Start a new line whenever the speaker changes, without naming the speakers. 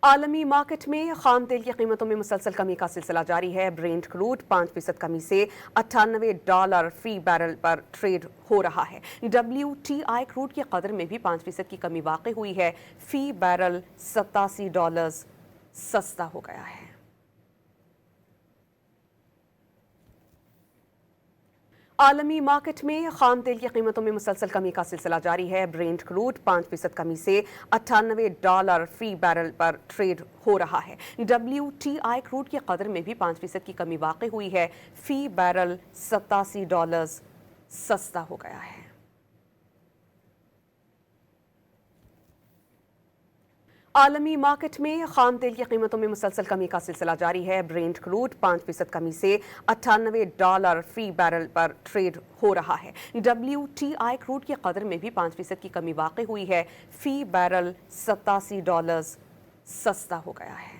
عالمی مارکیٹ میں خام تیل کی قیمتوں میں مسلسل کمی کا سلسلہ جاری ہے۔ برینٹ کروڈ 5% کمی سے $98 فی بیرل پر ٹریڈ ہو رہا ہے۔ WTI کروڈ کی قدر میں بھی 5% کی کمی واقع ہوئی ہے، فی بیرل $87 سستا ہو گیا ہے۔ عالمی مارکیٹ میں خام تیل کی قیمتوں میں مسلسل کمی کا سلسلہ جاری ہے۔ برینٹ کروڈ 5% کمی سے $98 فی بیرل پر ٹریڈ ہو رہا ہے۔ WTI کروڈ کی قدر میں بھی 5% کی کمی واقع ہوئی ہے، فی بیرل $87 سستا ہو گیا ہے۔ عالمی مارکیٹ میں خام تیل کی قیمتوں میں مسلسل کمی کا سلسلہ جاری ہے۔ برینٹ کروڈ 5% کمی سے $98 فی بیرل پر ٹریڈ ہو رہا ہے۔ WTI کروڈ کی قدر میں بھی 5% کی کمی واقع ہوئی ہے، فی بیرل $87 سستا ہو گیا ہے۔